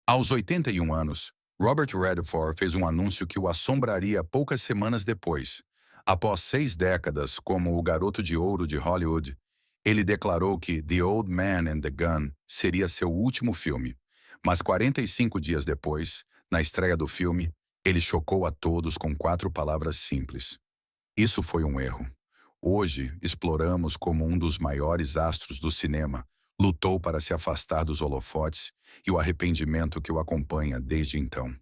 Aos 81 anos, Robert Redford fez um anúncio que o assombraria poucas semanas depois. Após 6 décadas como o garoto de ouro de Hollywood, ele declarou que The Old Man and the Gun seria seu último filme. Mas 45 dias depois, na estreia do filme, ele chocou a todos com 4 palavras simples. Isso foi um erro. Hoje, exploramos como um dos maiores astros do cinema lutou para se afastar dos holofotes e o arrependimento que o acompanha desde então.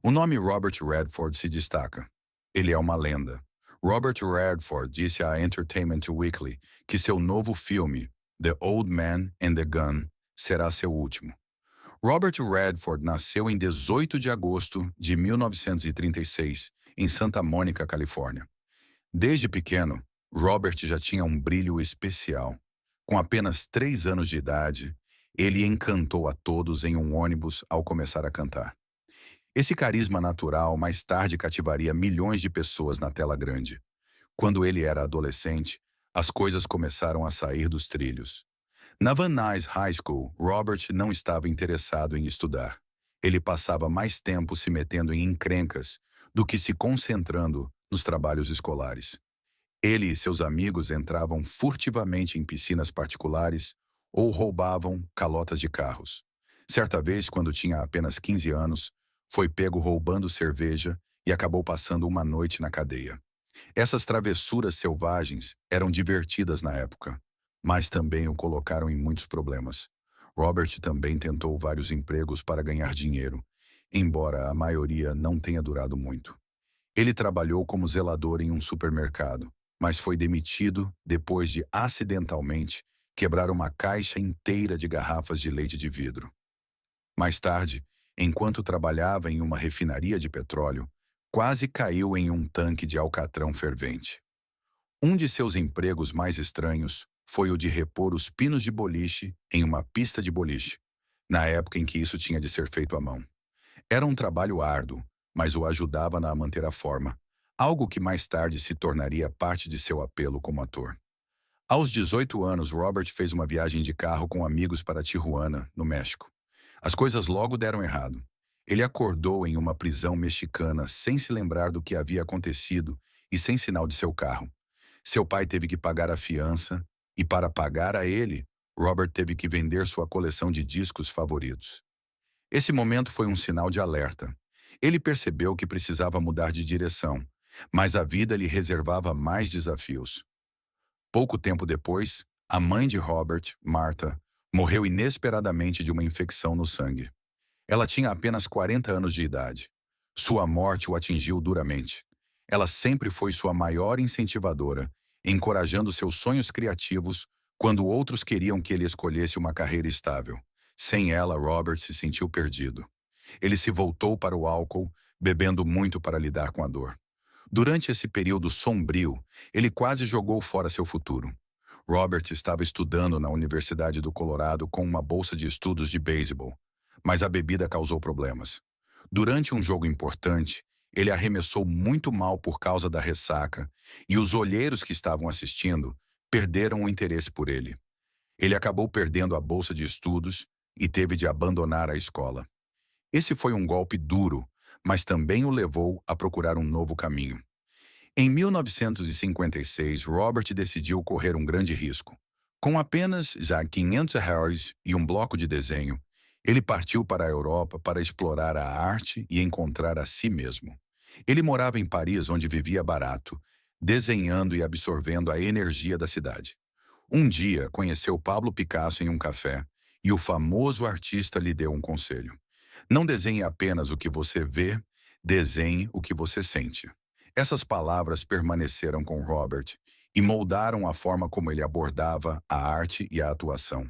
O nome Robert Redford se destaca. Ele é uma lenda. Robert Redford disse à Entertainment Weekly que seu novo filme, The Old Man and the Gun, será seu último. Robert Redford nasceu em 18 de agosto de 1936, em Santa Mônica, Califórnia. Desde pequeno, Robert já tinha um brilho especial. Com apenas 3 anos de idade, ele encantou a todos em um ônibus ao começar a cantar. Esse carisma natural mais tarde cativaria milhões de pessoas na tela grande. Quando ele era adolescente, as coisas começaram a sair dos trilhos. Na Van Nuys High School, Robert não estava interessado em estudar. Ele passava mais tempo se metendo em encrencas do que se concentrando nos trabalhos escolares. Ele e seus amigos entravam furtivamente em piscinas particulares ou roubavam calotas de carros. Certa vez, quando tinha apenas 15 anos, foi pego roubando cerveja e acabou passando uma noite na cadeia. Essas travessuras selvagens eram divertidas na época, mas também o colocaram em muitos problemas. Robert também tentou vários empregos para ganhar dinheiro, embora a maioria não tenha durado muito. Ele trabalhou como zelador em um supermercado, mas foi demitido depois de acidentalmente quebrar uma caixa inteira de garrafas de leite de vidro. Mais tarde, enquanto trabalhava em uma refinaria de petróleo, quase caiu em um tanque de alcatrão fervente. Um de seus empregos mais estranhos foi o de repor os pinos de boliche em uma pista de boliche, na época em que isso tinha de ser feito à mão. Era um trabalho árduo, mas o ajudava a manter a forma, algo que mais tarde se tornaria parte de seu apelo como ator. Aos 18 anos, Robert fez uma viagem de carro com amigos para Tijuana, no México. As coisas logo deram errado. Ele acordou em uma prisão mexicana sem se lembrar do que havia acontecido e sem sinal de seu carro. Seu pai teve que pagar a fiança e, para pagar a ele, Robert teve que vender sua coleção de discos favoritos. Esse momento foi um sinal de alerta. Ele percebeu que precisava mudar de direção, mas a vida lhe reservava mais desafios. Pouco tempo depois, a mãe de Robert, Martha, morreu inesperadamente de uma infecção no sangue. Ela tinha apenas 40 anos de idade. Sua morte o atingiu duramente. Ela sempre foi sua maior incentivadora, encorajando seus sonhos criativos quando outros queriam que ele escolhesse uma carreira estável. Sem ela, Robert se sentiu perdido. Ele se voltou para o álcool, bebendo muito para lidar com a dor. Durante esse período sombrio, ele quase jogou fora seu futuro. Robert estava estudando na Universidade do Colorado com uma bolsa de estudos de beisebol, mas a bebida causou problemas. Durante um jogo importante, ele arremessou muito mal por causa da ressaca e os olheiros que estavam assistindo perderam o interesse por ele. Ele acabou perdendo a bolsa de estudos e teve de abandonar a escola. Esse foi um golpe duro, mas também o levou a procurar um novo caminho. Em 1956, Robert decidiu correr um grande risco. Com apenas já $500 e um bloco de desenho, ele partiu para a Europa para explorar a arte e encontrar a si mesmo. Ele morava em Paris, onde vivia barato, desenhando e absorvendo a energia da cidade. Um dia, conheceu Pablo Picasso em um café e o famoso artista lhe deu um conselho. Não desenhe apenas o que você vê, desenhe o que você sente. Essas palavras permaneceram com Robert e moldaram a forma como ele abordava a arte e a atuação.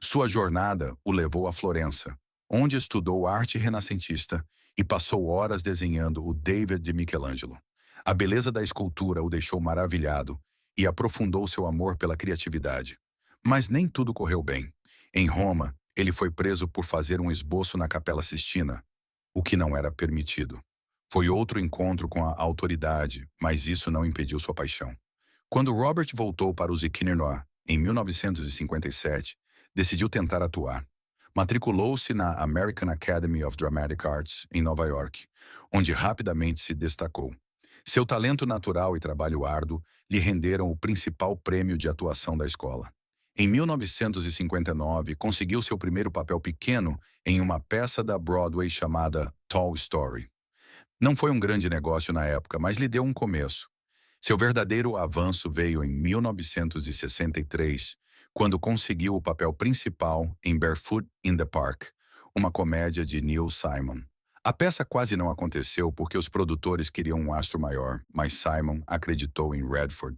Sua jornada o levou a Florença, onde estudou arte renascentista e passou horas desenhando o David de Michelangelo. A beleza da escultura o deixou maravilhado e aprofundou seu amor pela criatividade. Mas nem tudo correu bem. Em Roma, ele foi preso por fazer um esboço na Capela Sistina, o que não era permitido. Foi outro encontro com a autoridade, mas isso não impediu sua paixão. Quando Robert voltou para o Ziquininois, em 1957, decidiu tentar atuar. Matriculou-se na American Academy of Dramatic Arts, em Nova York, onde rapidamente se destacou. Seu talento natural e trabalho árduo lhe renderam o principal prêmio de atuação da escola. Em 1959, conseguiu seu primeiro papel pequeno em uma peça da Broadway chamada Tall Story. Não foi um grande negócio na época, mas lhe deu um começo. Seu verdadeiro avanço veio em 1963, quando conseguiu o papel principal em Barefoot in the Park, uma comédia de Neil Simon. A peça quase não aconteceu porque os produtores queriam um astro maior, mas Simon acreditou em Redford.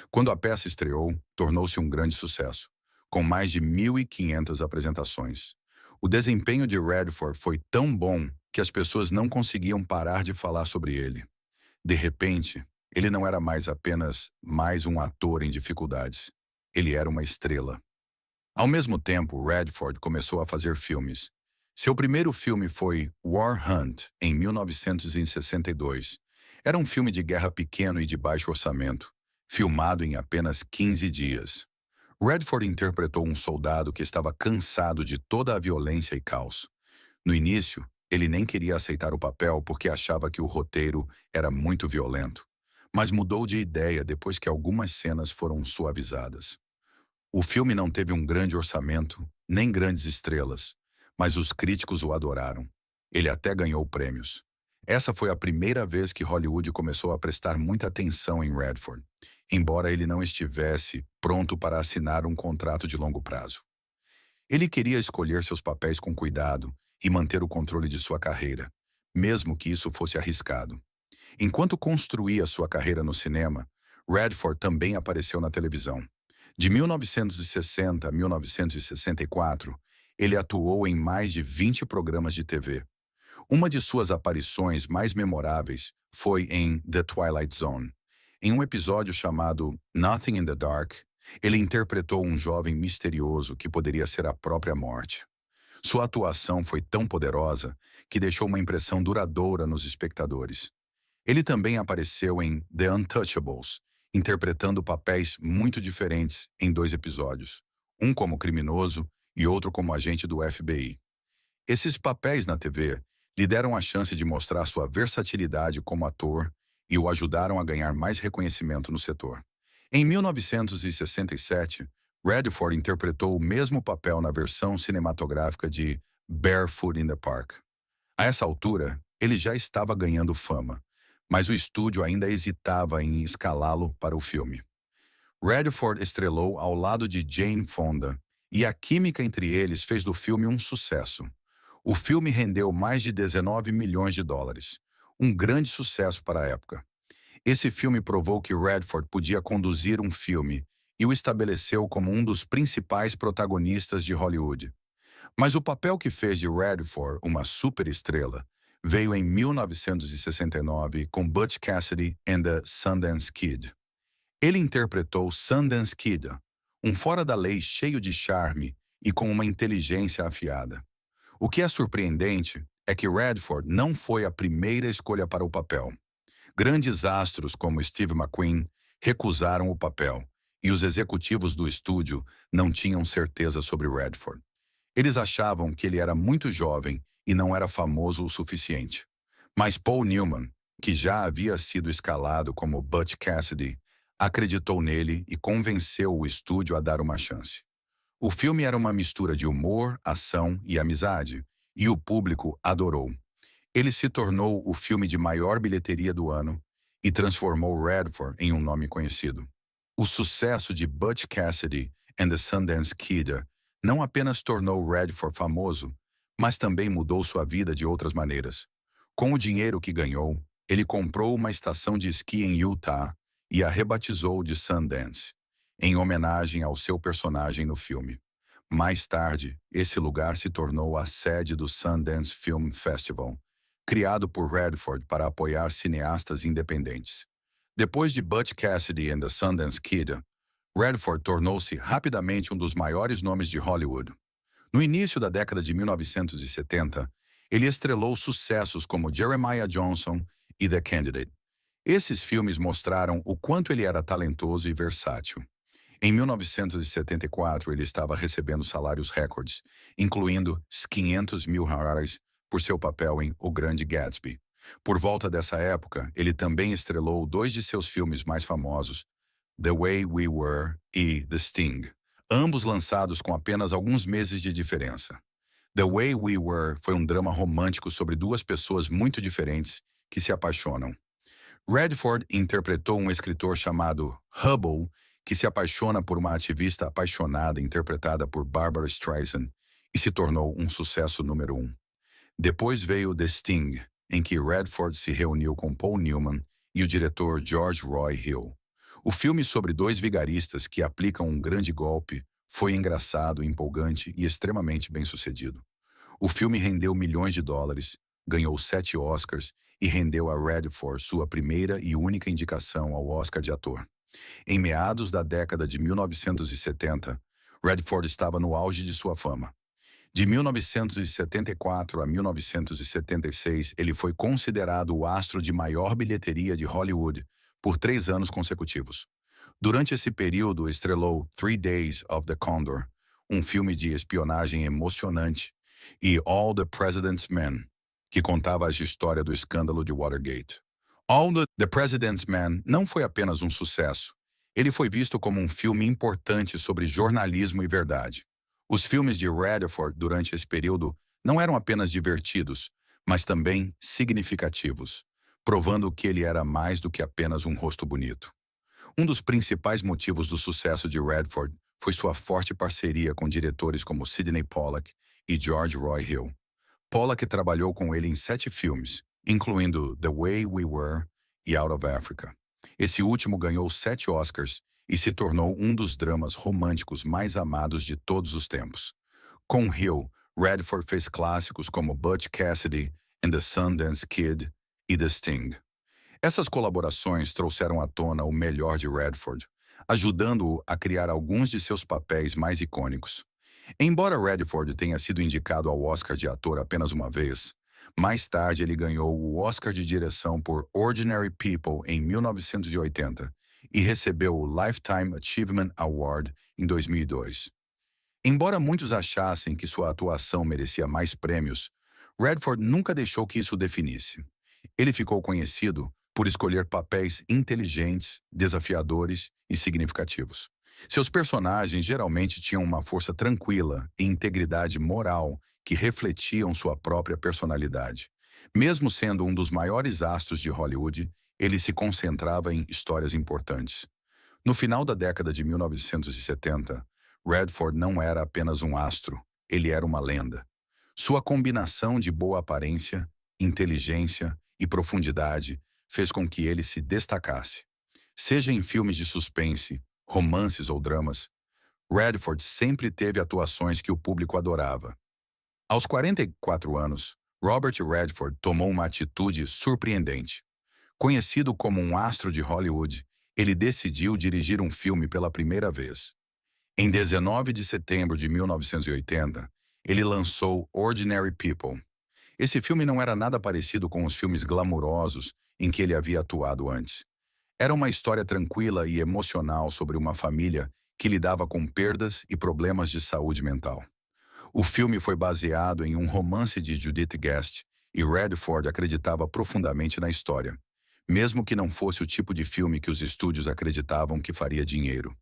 Quando a peça estreou, tornou-se um grande sucesso, com mais de 1.500 apresentações. O desempenho de Redford foi tão bom que as pessoas não conseguiam parar de falar sobre ele. De repente, ele não era mais apenas mais um ator em dificuldades. Ele era uma estrela. Ao mesmo tempo, Redford começou a fazer filmes. Seu primeiro filme foi War Hunt, em 1962. Era um filme de guerra pequeno e de baixo orçamento, filmado em apenas 15 dias. Redford interpretou um soldado que estava cansado de toda a violência e caos. No início, ele nem queria aceitar o papel porque achava que o roteiro era muito violento, mas mudou de ideia depois que algumas cenas foram suavizadas. O filme não teve um grande orçamento, nem grandes estrelas, mas os críticos o adoraram. Ele até ganhou prêmios. Essa foi a primeira vez que Hollywood começou a prestar muita atenção em Redford, embora ele não estivesse pronto para assinar um contrato de longo prazo. Ele queria escolher seus papéis com cuidado e manter o controle de sua carreira, mesmo que isso fosse arriscado. Enquanto construía sua carreira no cinema, Redford também apareceu na televisão. De 1960 a 1964, ele atuou em mais de 20 programas de TV. Uma de suas aparições mais memoráveis foi em The Twilight Zone. Em um episódio chamado Nothing in the Dark, ele interpretou um jovem misterioso que poderia ser a própria morte. Sua atuação foi tão poderosa que deixou uma impressão duradoura nos espectadores. Ele também apareceu em The Untouchables, interpretando papéis muito diferentes em 2 episódios, um como criminoso e outro como agente do FBI. Esses papéis na TV lhe deram a chance de mostrar sua versatilidade como ator e o ajudaram a ganhar mais reconhecimento no setor. Em 1967, Redford interpretou o mesmo papel na versão cinematográfica de Barefoot in the Park. A essa altura, ele já estava ganhando fama, mas o estúdio ainda hesitava em escalá-lo para o filme. Redford estrelou ao lado de Jane Fonda, e a química entre eles fez do filme um sucesso. O filme rendeu mais de 19 milhões de dólares, um grande sucesso para a época. Esse filme provou que Redford podia conduzir um filme e o estabeleceu como um dos principais protagonistas de Hollywood. Mas o papel que fez de Redford uma superestrela veio em 1969 com Butch Cassidy and the Sundance Kid. Ele interpretou Sundance Kid, um fora-da-lei cheio de charme e com uma inteligência afiada. O que é surpreendente é que Redford não foi a primeira escolha para o papel. Grandes astros como Steve McQueen recusaram o papel, e os executivos do estúdio não tinham certeza sobre Redford. Eles achavam que ele era muito jovem e não era famoso o suficiente. Mas Paul Newman, que já havia sido escalado como Butch Cassidy, acreditou nele e convenceu o estúdio a dar uma chance. O filme era uma mistura de humor, ação e amizade, e o público adorou. Ele se tornou o filme de maior bilheteria do ano e transformou Redford em um nome conhecido. O sucesso de Butch Cassidy and the Sundance Kid não apenas tornou Redford famoso, mas também mudou sua vida de outras maneiras. Com o dinheiro que ganhou, ele comprou uma estação de esqui em Utah e a rebatizou de Sundance, em homenagem ao seu personagem no filme. Mais tarde, esse lugar se tornou a sede do Sundance Film Festival, criado por Redford para apoiar cineastas independentes. Depois de Butch Cassidy and the Sundance Kid, Redford tornou-se rapidamente um dos maiores nomes de Hollywood. No início da década de 1970, ele estrelou sucessos como Jeremiah Johnson e The Candidate. Esses filmes mostraram o quanto ele era talentoso e versátil. Em 1974, ele estava recebendo salários recordes, incluindo US$ 500.000 por seu papel em O Grande Gatsby. Por volta dessa época, ele também estrelou dois de seus filmes mais famosos, The Way We Were e The Sting, ambos lançados com apenas alguns meses de diferença. The Way We Were foi um drama romântico sobre duas pessoas muito diferentes que se apaixonam. Redford interpretou um escritor chamado Hubble, que se apaixona por uma ativista apaixonada interpretada por Barbara Streisand e se tornou um sucesso número 1. Depois veio The Sting, em que Redford se reuniu com Paul Newman e o diretor George Roy Hill. O filme sobre dois vigaristas que aplicam um grande golpe foi engraçado, empolgante e extremamente bem-sucedido. O filme rendeu milhões de dólares, ganhou 7 Oscars e rendeu a Redford sua primeira e única indicação ao Oscar de ator. Em meados da década de 1970, Redford estava no auge de sua fama. De 1974 a 1976, ele foi considerado o astro de maior bilheteria de Hollywood por 3 anos consecutivos. Durante esse período, estrelou 3 Days of the Condor, um filme de espionagem emocionante, e All the President's Men, que contava a história do escândalo de Watergate. All the President's Men não foi apenas um sucesso. Ele foi visto como um filme importante sobre jornalismo e verdade. Os filmes de Redford durante esse período não eram apenas divertidos, mas também significativos, provando que ele era mais do que apenas um rosto bonito. Um dos principais motivos do sucesso de Redford foi sua forte parceria com diretores como Sidney Pollack e George Roy Hill. Pollack trabalhou com ele em 7 filmes, incluindo The Way We Were e Out of Africa. Esse último ganhou 7 Oscars e se tornou um dos dramas românticos mais amados de todos os tempos. Com Hill, Redford fez clássicos como Butch Cassidy and the Sundance Kid e The Sting. Essas colaborações trouxeram à tona o melhor de Redford, ajudando-o a criar alguns de seus papéis mais icônicos. Embora Redford tenha sido indicado ao Oscar de ator apenas uma vez, mais tarde ele ganhou o Oscar de direção por Ordinary People em 1980 e recebeu o Lifetime Achievement Award em 2002. Embora muitos achassem que sua atuação merecia mais prêmios, Redford nunca deixou que isso o definisse. Ele ficou conhecido por escolher papéis inteligentes, desafiadores e significativos. Seus personagens geralmente tinham uma força tranquila e integridade moral que refletiam sua própria personalidade. Mesmo sendo um dos maiores astros de Hollywood, ele se concentrava em histórias importantes. No final da década de 1970, Redford não era apenas um astro, ele era uma lenda. Sua combinação de boa aparência, inteligência e profundidade fez com que ele se destacasse. Seja em filmes de suspense, romances ou dramas, Redford sempre teve atuações que o público adorava. Aos 44 anos, Robert Redford tomou uma atitude surpreendente. Conhecido como um astro de Hollywood, ele decidiu dirigir um filme pela primeira vez. Em 19 de setembro de 1980, ele lançou Ordinary People. Esse filme não era nada parecido com os filmes glamurosos em que ele havia atuado antes. Era uma história tranquila e emocional sobre uma família que lidava com perdas e problemas de saúde mental. O filme foi baseado em um romance de Judith Guest e Redford acreditava profundamente na história, mesmo que não fosse o tipo de filme que os estúdios acreditavam que faria dinheiro.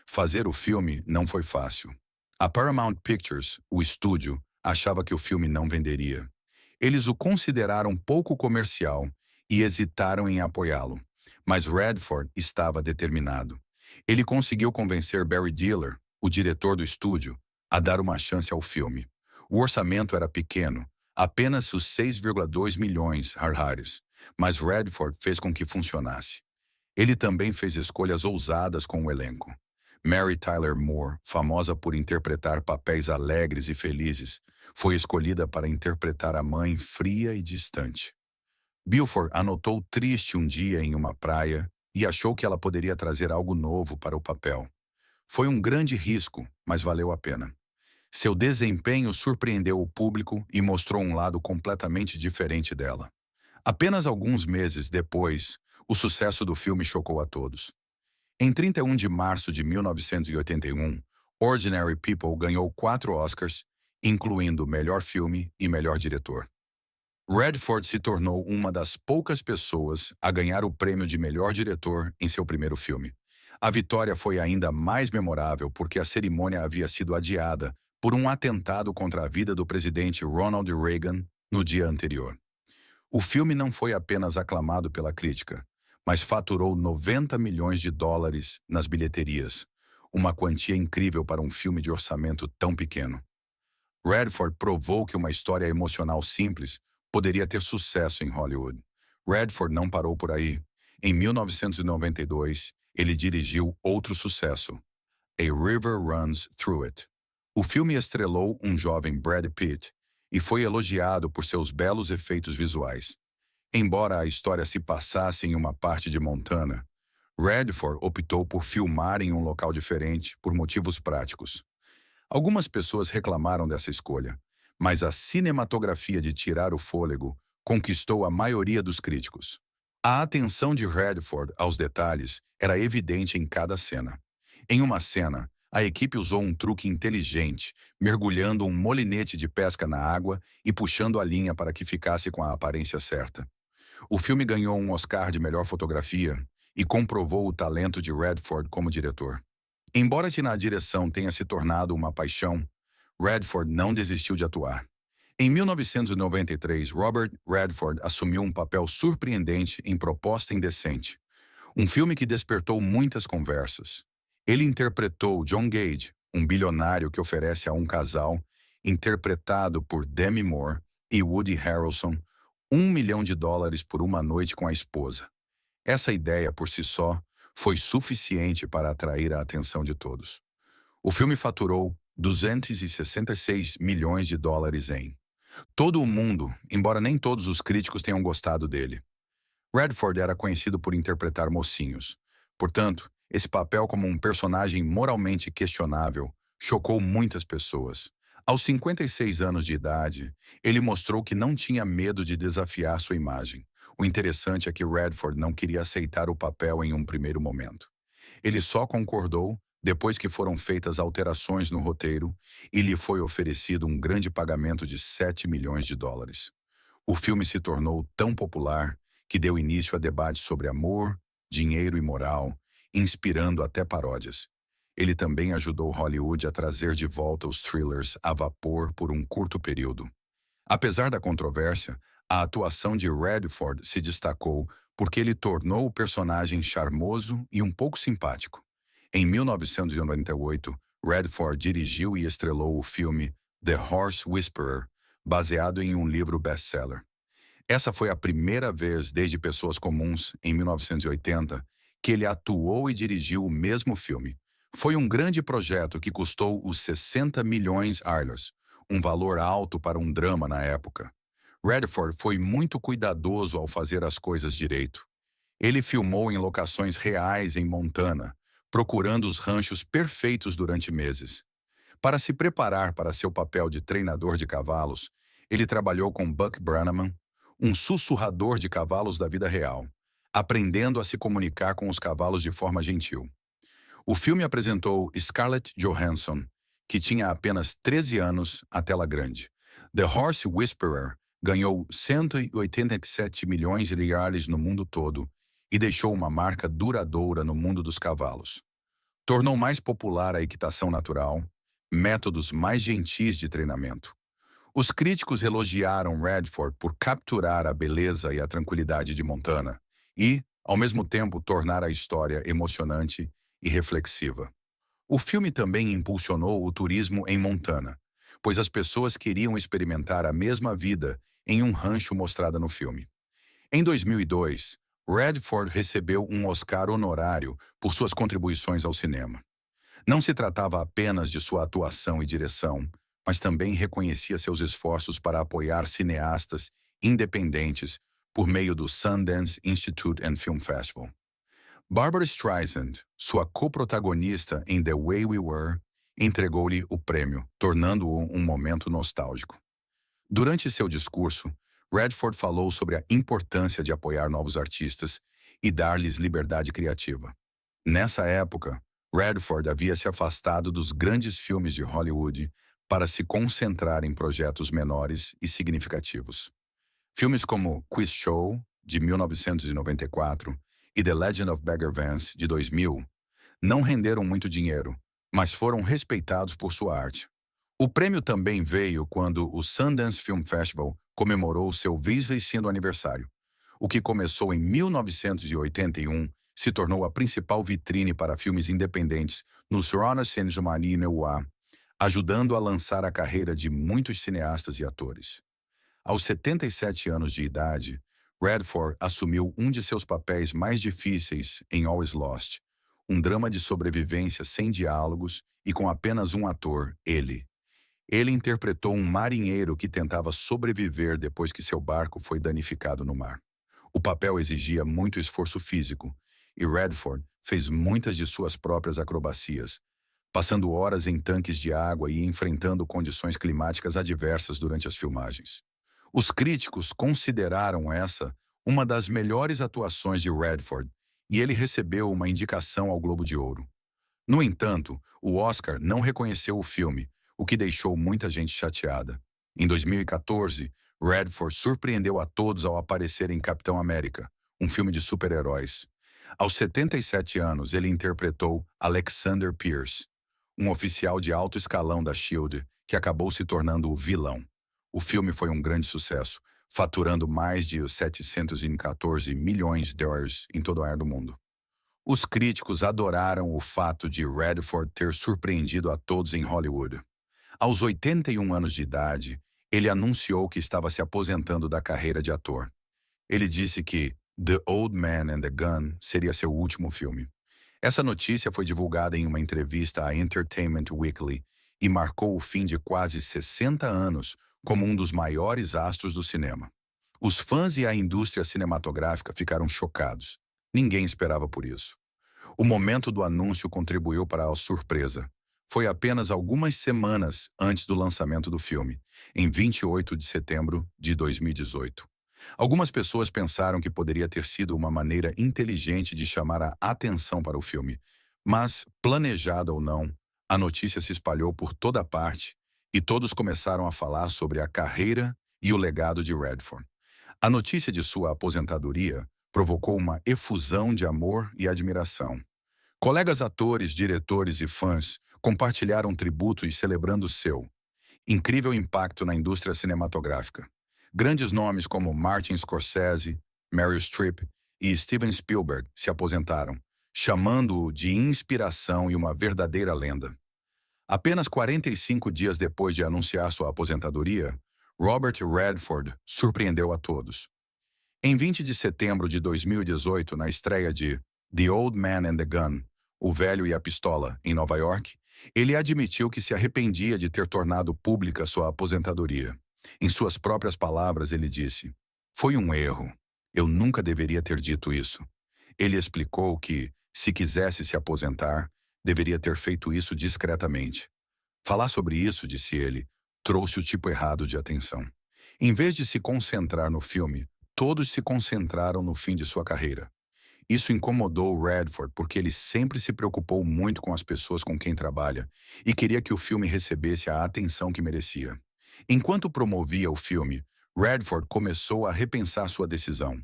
Fazer o filme não foi fácil. A Paramount Pictures, o estúdio, achava que o filme não venderia. Eles o consideraram pouco comercial e hesitaram em apoiá-lo. Mas Redford estava determinado. Ele conseguiu convencer Barry Diller, o diretor do estúdio, a dar uma chance ao filme. O orçamento era pequeno, apenas os 6,2 milhões harhares, mas Redford fez com que funcionasse. Ele também fez escolhas ousadas com o elenco. Mary Tyler Moore, famosa por interpretar papéis alegres e felizes, foi escolhida para interpretar a mãe fria e distante. Bilford anotou triste um dia em uma praia e achou que ela poderia trazer algo novo para o papel. Foi um grande risco, mas valeu a pena. Seu desempenho surpreendeu o público e mostrou um lado completamente diferente dela. Apenas alguns meses depois, o sucesso do filme chocou a todos. Em 31 de março de 1981, Ordinary People ganhou 4 Oscars, incluindo melhor filme e melhor diretor. Redford se tornou uma das poucas pessoas a ganhar o prêmio de melhor diretor em seu primeiro filme. A vitória foi ainda mais memorável porque a cerimônia havia sido adiada por um atentado contra a vida do presidente Ronald Reagan no dia anterior. O filme não foi apenas aclamado pela crítica, mas faturou 90 milhões de dólares nas bilheterias, uma quantia incrível para um filme de orçamento tão pequeno. Redford provou que uma história emocional simples poderia ter sucesso em Hollywood. Redford não parou por aí. Em 1992, ele dirigiu outro sucesso, A River Runs Through It. O filme estrelou um jovem Brad Pitt e foi elogiado por seus belos efeitos visuais. Embora a história se passasse em uma parte de Montana, Redford optou por filmar em um local diferente por motivos práticos. Algumas pessoas reclamaram dessa escolha, mas a cinematografia de tirar o fôlego conquistou a maioria dos críticos. A atenção de Redford aos detalhes era evidente em cada cena. Em uma cena, a equipe usou um truque inteligente, mergulhando um molinete de pesca na água e puxando a linha para que ficasse com a aparência certa. O filme ganhou um Oscar de melhor fotografia e comprovou o talento de Redford como diretor. Embora na direção tenha se tornado uma paixão, Redford não desistiu de atuar. Em 1993, Robert Redford assumiu um papel surpreendente em Proposta Indecente, um filme que despertou muitas conversas. Ele interpretou John Gage, um bilionário que oferece a um casal, interpretado por Demi Moore e Woody Harrelson, $1 milhão por uma noite com a esposa. Essa ideia, por si só, foi suficiente para atrair a atenção de todos. O filme faturou $266 milhões em todo o mundo, embora nem todos os críticos tenham gostado dele. Redford era conhecido por interpretar mocinhos. Portanto, esse papel como um personagem moralmente questionável chocou muitas pessoas. Aos 56 anos de idade, ele mostrou que não tinha medo de desafiar sua imagem. O interessante é que Redford não queria aceitar o papel em um primeiro momento. Ele só concordou depois que foram feitas alterações no roteiro e lhe foi oferecido um grande pagamento de $7 milhões. O filme se tornou tão popular que deu início a debates sobre amor, dinheiro e moral, inspirando até paródias. Ele também ajudou Hollywood a trazer de volta os thrillers a vapor por um curto período. Apesar da controvérsia, a atuação de Redford se destacou porque ele tornou o personagem charmoso e um pouco simpático. Em 1998, Redford dirigiu e estrelou o filme The Horse Whisperer, baseado em um livro best-seller. Essa foi a primeira vez desde Pessoas Comuns, em 1980, que ele atuou e dirigiu o mesmo filme. Foi um grande projeto que custou os 60 milhões ARLs, um valor alto para um drama na época. Redford foi muito cuidadoso ao fazer as coisas direito. Ele filmou em locações reais em Montana, procurando os ranchos perfeitos durante meses. Para se preparar para seu papel de treinador de cavalos, ele trabalhou com Buck Brannaman, um sussurrador de cavalos da vida real, aprendendo a se comunicar com os cavalos de forma gentil. O filme apresentou Scarlett Johansson, que tinha apenas 13 anos, à tela grande. The Horse Whisperer ganhou 187 milhões de reais no mundo todo e deixou uma marca duradoura no mundo dos cavalos. Tornou mais popular a equitação natural, métodos mais gentis de treinamento. Os críticos elogiaram Redford por capturar a beleza e a tranquilidade de Montana e, ao mesmo tempo, tornar a história emocionante e reflexiva. O filme também impulsionou o turismo em Montana, pois as pessoas queriam experimentar a mesma vida em um rancho mostrada no filme. Em 2002, Redford recebeu um Oscar honorário por suas contribuições ao cinema. Não se tratava apenas de sua atuação e direção, mas também reconhecia seus esforços para apoiar cineastas independentes por meio do Sundance Institute and Film Festival. Barbra Streisand, sua coprotagonista em The Way We Were, entregou-lhe o prêmio, tornando-o um momento nostálgico. Durante seu discurso, Redford falou sobre a importância de apoiar novos artistas e dar-lhes liberdade criativa. Nessa época, Redford havia se afastado dos grandes filmes de Hollywood para se concentrar em projetos menores e significativos. Filmes como Quiz Show, de 1994, e The Legend of Bagger Vance, de 2000, não renderam muito dinheiro, mas foram respeitados por sua arte. O prêmio também veio quando o Sundance Film Festival comemorou seu 20º aniversário. O que começou em 1981 se tornou a principal vitrine para filmes independentes no Toronto Cinema Noir, ajudando a lançar a carreira de muitos cineastas e atores. Aos 77 anos de idade, Redford assumiu um de seus papéis mais difíceis em Always Lost, um drama de sobrevivência sem diálogos e com apenas um ator, ele. Ele interpretou um marinheiro que tentava sobreviver depois que seu barco foi danificado no mar. O papel exigia muito esforço físico, e Redford fez muitas de suas próprias acrobacias, passando horas em tanques de água e enfrentando condições climáticas adversas durante as filmagens. Os críticos consideraram essa uma das melhores atuações de Redford, e ele recebeu uma indicação ao Globo de Ouro. No entanto, o Oscar não reconheceu o filme, o que deixou muita gente chateada. Em 2014, Redford surpreendeu a todos ao aparecer em Capitão América, um filme de super-heróis. Aos 77 anos, ele interpretou Alexander Pierce, um oficial de alto escalão da SHIELD que acabou se tornando o vilão. O filme foi um grande sucesso, faturando mais de 714 milhões de dólares em todo o ar do mundo. Os críticos adoraram o fato de Redford ter surpreendido a todos em Hollywood. Aos 81 anos de idade, ele anunciou que estava se aposentando da carreira de ator. Ele disse que The Old Man and the Gun seria seu último filme. Essa notícia foi divulgada em uma entrevista à Entertainment Weekly e marcou o fim de quase 60 anos como um dos maiores astros do cinema. Os fãs e a indústria cinematográfica ficaram chocados. Ninguém esperava por isso. O momento do anúncio contribuiu para a surpresa. Foi apenas algumas semanas antes do lançamento do filme, em 28 de setembro de 2018. Algumas pessoas pensaram que poderia ter sido uma maneira inteligente de chamar a atenção para o filme, mas, planejada ou não, a notícia se espalhou por toda parte e todos começaram a falar sobre a carreira e o legado de Redford. A notícia de sua aposentadoria provocou uma efusão de amor e admiração. Colegas atores, diretores e fãs compartilharam tributos celebrando seu incrível impacto na indústria cinematográfica. Grandes nomes como Martin Scorsese, Meryl Streep e Steven Spielberg se aposentaram, chamando-o de inspiração e uma verdadeira lenda. Apenas 45 dias depois de anunciar sua aposentadoria, Robert Redford surpreendeu a todos. Em 20 de setembro de 2018, na estreia de The Old Man and the Gun, O Velho e a Pistola, em Nova York, ele admitiu que se arrependia de ter tornado pública sua aposentadoria. Em suas próprias palavras, ele disse: "Foi um erro. Eu nunca deveria ter dito isso." Ele explicou que, se quisesse se aposentar, deveria ter feito isso discretamente. Falar sobre isso, disse ele, trouxe o tipo errado de atenção. Em vez de se concentrar no filme, todos se concentraram no fim de sua carreira. Isso incomodou Redford porque ele sempre se preocupou muito com as pessoas com quem trabalha e queria que o filme recebesse a atenção que merecia. Enquanto promovia o filme, Redford começou a repensar sua decisão.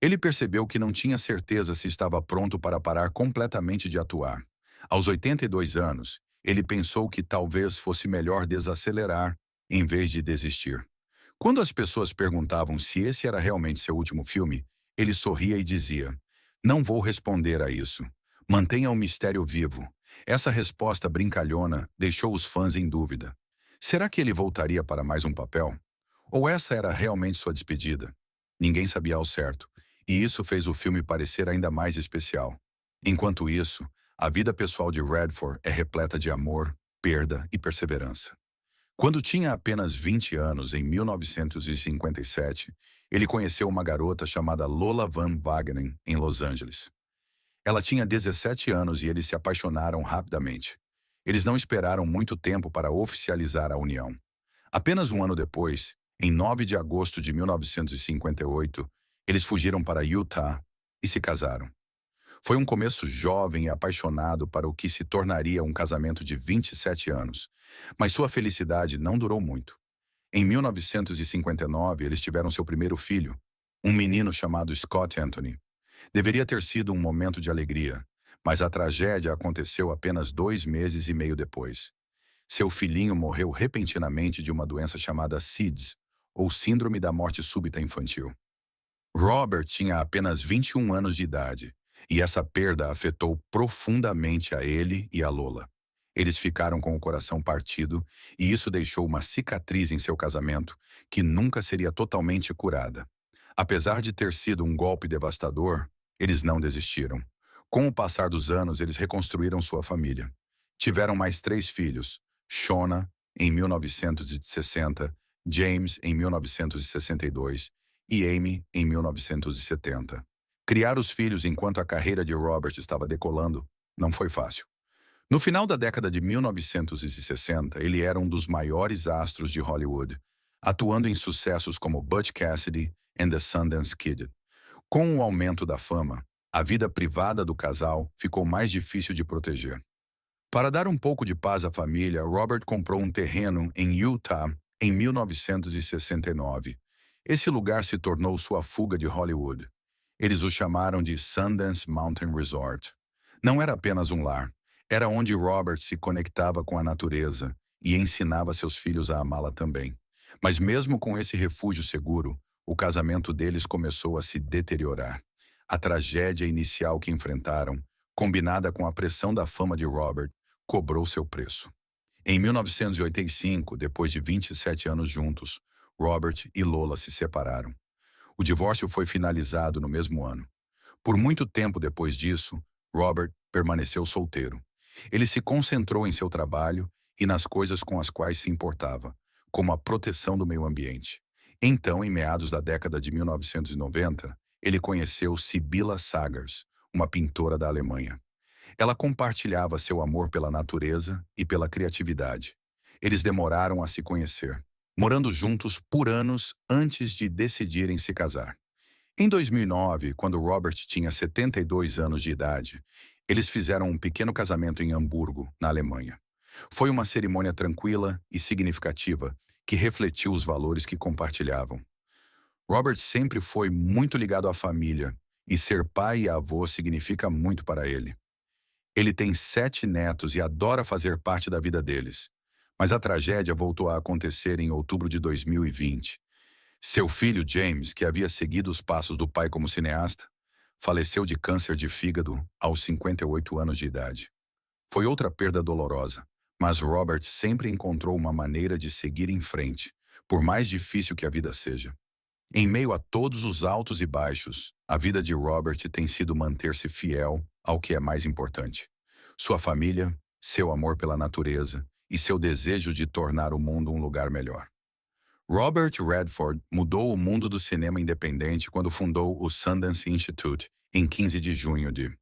Ele percebeu que não tinha certeza se estava pronto para parar completamente de atuar. Aos 82 anos, ele pensou que talvez fosse melhor desacelerar em vez de desistir. Quando as pessoas perguntavam se esse era realmente seu último filme, ele sorria e dizia: "Não vou responder a isso. Mantenha o mistério vivo." Essa resposta brincalhona deixou os fãs em dúvida. Será que ele voltaria para mais um papel? Ou essa era realmente sua despedida? Ninguém sabia ao certo, e isso fez o filme parecer ainda mais especial. Enquanto isso, a vida pessoal de Redford é repleta de amor, perda e perseverança. Quando tinha apenas 20 anos, em 1957, ele conheceu uma garota chamada Lola Van Wagenen, em Los Angeles. Ela tinha 17 anos e eles se apaixonaram rapidamente. Eles não esperaram muito tempo para oficializar a união. Apenas um ano depois, em 9 de agosto de 1958, eles fugiram para Utah e se casaram. Foi um começo jovem e apaixonado para o que se tornaria um casamento de 27 anos. Mas sua felicidade não durou muito. Em 1959, eles tiveram seu primeiro filho, um menino chamado Scott Anthony. Deveria ter sido um momento de alegria, mas a tragédia aconteceu apenas 2 meses e meio depois. Seu filhinho morreu repentinamente de uma doença chamada SIDS, ou Síndrome da Morte Súbita Infantil. Robert tinha apenas 21 anos de idade, e essa perda afetou profundamente a ele e a Lola. Eles ficaram com o coração partido, e isso deixou uma cicatriz em seu casamento que nunca seria totalmente curada. Apesar de ter sido um golpe devastador, eles não desistiram. Com o passar dos anos, eles reconstruíram sua família. Tiveram mais 3 filhos: Shona, em 1960, James, em 1962 e Amy, em 1970. Criar os filhos enquanto a carreira de Robert estava decolando não foi fácil. No final da década de 1960, ele era um dos maiores astros de Hollywood, atuando em sucessos como Butch Cassidy and the Sundance Kid. Com o aumento da fama, a vida privada do casal ficou mais difícil de proteger. Para dar um pouco de paz à família, Robert comprou um terreno em Utah em 1969. Esse lugar se tornou sua fuga de Hollywood. Eles o chamaram de Sundance Mountain Resort. Não era apenas um lar, era onde Robert se conectava com a natureza e ensinava seus filhos a amá-la também. Mas mesmo com esse refúgio seguro, o casamento deles começou a se deteriorar. A tragédia inicial que enfrentaram, combinada com a pressão da fama de Robert, cobrou seu preço. Em 1985, depois de 27 anos juntos, Robert e Lola se separaram. O divórcio foi finalizado no mesmo ano. Por muito tempo depois disso, Robert permaneceu solteiro. Ele se concentrou em seu trabalho e nas coisas com as quais se importava, como a proteção do meio ambiente. Então, em meados da década de 1990, ele conheceu Sibylla Sagars, uma pintora da Alemanha. Ela compartilhava seu amor pela natureza e pela criatividade. Eles demoraram a se conhecer, morando juntos por anos antes de decidirem se casar. Em 2009, quando Robert tinha 72 anos de idade, eles fizeram um pequeno casamento em Hamburgo, na Alemanha. Foi uma cerimônia tranquila e significativa que refletiu os valores que compartilhavam. Robert sempre foi muito ligado à família, e ser pai e avô significa muito para ele. Ele tem 7 netos e adora fazer parte da vida deles. Mas a tragédia voltou a acontecer em outubro de 2020. Seu filho, James, que havia seguido os passos do pai como cineasta, faleceu de câncer de fígado aos 58 anos de idade. Foi outra perda dolorosa, mas Robert sempre encontrou uma maneira de seguir em frente, por mais difícil que a vida seja. Em meio a todos os altos e baixos, a vida de Robert tem sido manter-se fiel ao que é mais importante: sua família, seu amor pela natureza e seu desejo de tornar o mundo um lugar melhor. Robert Redford mudou o mundo do cinema independente quando fundou o Sundance Institute em 15 de junho de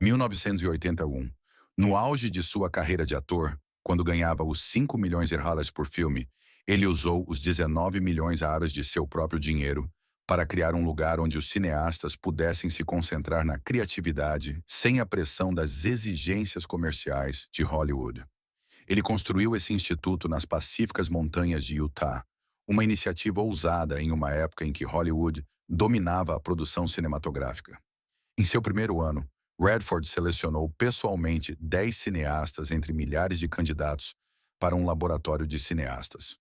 1981. No auge de sua carreira de ator, quando ganhava os 5 milhões de dólares por filme, ele usou os 19 milhões de dólares de seu próprio dinheiro para criar um lugar onde os cineastas pudessem se concentrar na criatividade sem a pressão das exigências comerciais de Hollywood. Ele construiu esse instituto nas pacíficas montanhas de Utah, uma iniciativa ousada em uma época em que Hollywood dominava a produção cinematográfica. Em seu primeiro ano, Redford selecionou pessoalmente 10 cineastas entre milhares de candidatos para um laboratório de cineastas.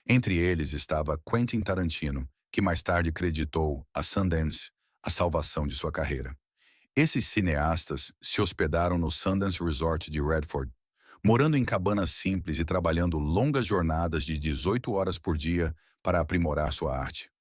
Entre eles estava Quentin Tarantino, que mais tarde creditou a Sundance a salvação de sua carreira. Esses cineastas se hospedaram no Sundance Resort de Redford, morando em cabanas simples e trabalhando longas jornadas de 18 horas por dia para aprimorar sua arte.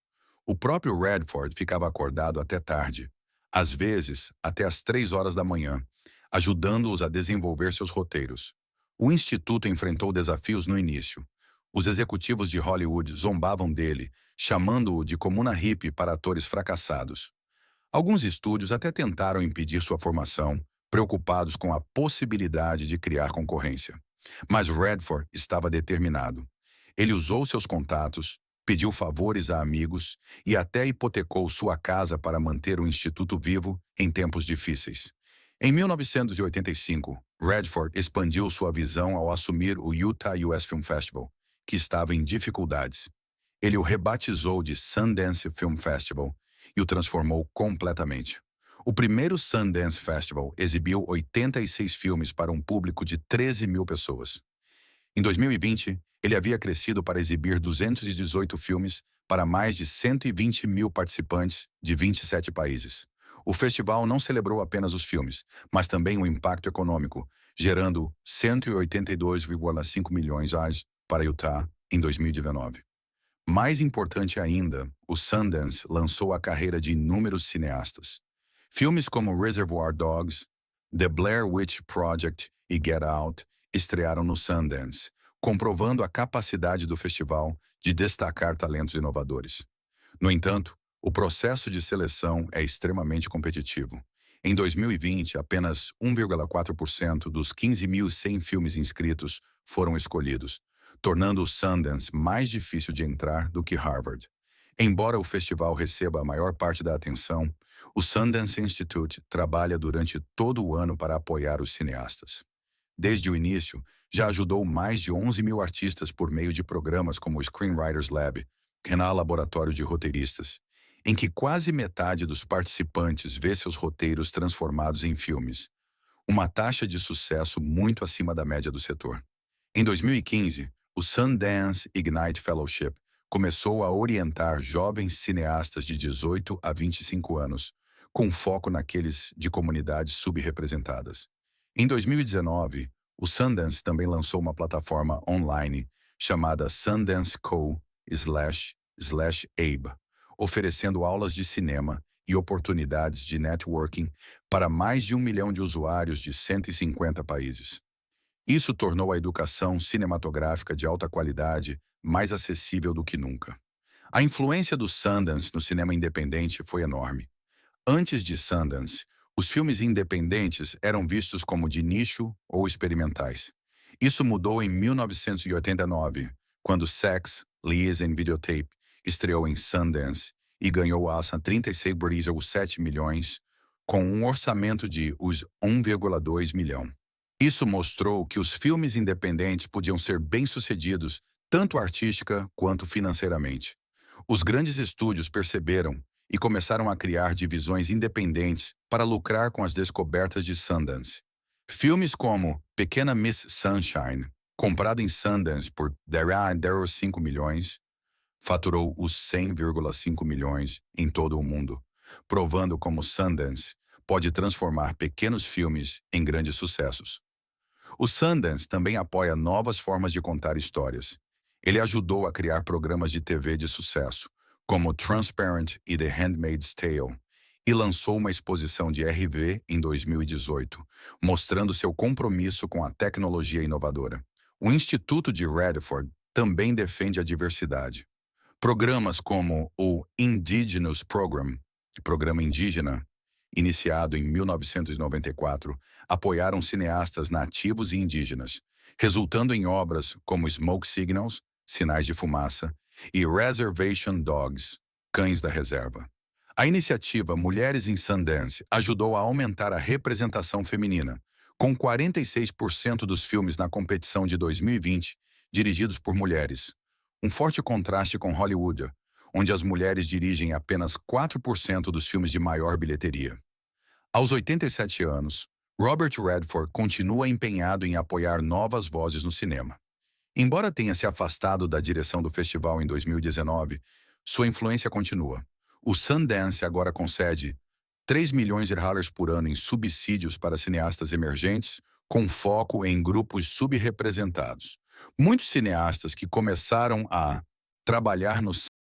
O próprio Redford ficava acordado até tarde, às vezes até às 3 horas da manhã, ajudando-os a desenvolver seus roteiros. O Instituto enfrentou desafios no início. Os executivos de Hollywood zombavam dele, chamando-o de comuna hippie para atores fracassados. Alguns estúdios até tentaram impedir sua formação, preocupados com a possibilidade de criar concorrência. Mas Redford estava determinado. Ele usou seus contatos, pediu favores a amigos e até hipotecou sua casa para manter o instituto vivo em tempos difíceis. Em 1985, Redford expandiu sua visão ao assumir o Utah US Film Festival, que estava em dificuldades. Ele o rebatizou de Sundance Film Festival e o transformou completamente. O primeiro Sundance Festival exibiu 86 filmes para um público de 13 mil pessoas. Em 2020, ele havia crescido para exibir 218 filmes para mais de 120 mil participantes de 27 países. O festival não celebrou apenas os filmes, mas também o impacto econômico, gerando 182,5 milhões para Utah em 2019. Mais importante ainda, o Sundance lançou a carreira de inúmeros cineastas. Filmes como Reservoir Dogs, The Blair Witch Project e Get Out estrearam no Sundance, comprovando a capacidade do festival de destacar talentos inovadores. No entanto, o processo de seleção é extremamente competitivo. Em 2020, apenas 1,4% dos 15.100 filmes inscritos foram escolhidos, tornando o Sundance mais difícil de entrar do que Harvard. Embora o festival receba a maior parte da atenção, o Sundance Institute trabalha durante todo o ano para apoiar os cineastas. Desde o início, já ajudou mais de 11 mil artistas por meio de programas como o Screenwriters Lab, canal laboratório de roteiristas, em que quase metade dos participantes vê seus roteiros transformados em filmes, uma taxa de sucesso muito acima da média do setor. Em 2015, o Sundance Ignite Fellowship começou a orientar jovens cineastas de 18 a 25 anos, com foco naqueles de comunidades subrepresentadas. Em 2019, o Sundance também lançou uma plataforma online chamada Sundance Co/Abe, oferecendo aulas de cinema e oportunidades de networking para mais de 1 milhão de usuários de 150 países. Isso tornou a educação cinematográfica de alta qualidade mais acessível do que nunca. A influência do Sundance no cinema independente foi enorme. Antes de Sundance, os filmes independentes eram vistos como de nicho ou experimentais. Isso mudou em 1989, quando Sex, Liaison Videotape estreou em Sundance e ganhou a 36,7 milhões, com um orçamento de 1,2 milhão. Isso mostrou que os filmes independentes podiam ser bem-sucedidos, tanto artística quanto financeiramente. Os grandes estúdios perceberam e começaram a criar divisões independentes para lucrar com as descobertas de Sundance. Filmes como Pequena Miss Sunshine, comprado em Sundance por 5 milhões, faturou os 100,5 milhões em todo o mundo, provando como Sundance pode transformar pequenos filmes em grandes sucessos. O Sundance também apoia novas formas de contar histórias. Ele ajudou a criar programas de TV de sucesso, como Transparent e The Handmaid's Tale, e lançou uma exposição de RV em 2018, mostrando seu compromisso com a tecnologia inovadora. O Instituto de Redford também defende a diversidade. Programas como o Indigenous Program, Programa Indígena, iniciado em 1994, apoiaram cineastas nativos e indígenas, resultando em obras como Smoke Signals, Sinais de Fumaça, e Reservation Dogs, Cães da Reserva. A iniciativa Mulheres em Sundance ajudou a aumentar a representação feminina, com 46% dos filmes na competição de 2020 dirigidos por mulheres. Um forte contraste com Hollywood, onde as mulheres dirigem apenas 4% dos filmes de maior bilheteria. Aos 87 anos, Robert Redford continua empenhado em apoiar novas vozes no cinema. Embora tenha se afastado da direção do festival em 2019, sua influência continua. O Sundance agora concede 3 milhões de dólares por ano em subsídios para cineastas emergentes, com foco em grupos subrepresentados. Muitos cineastas que começaram a trabalhar no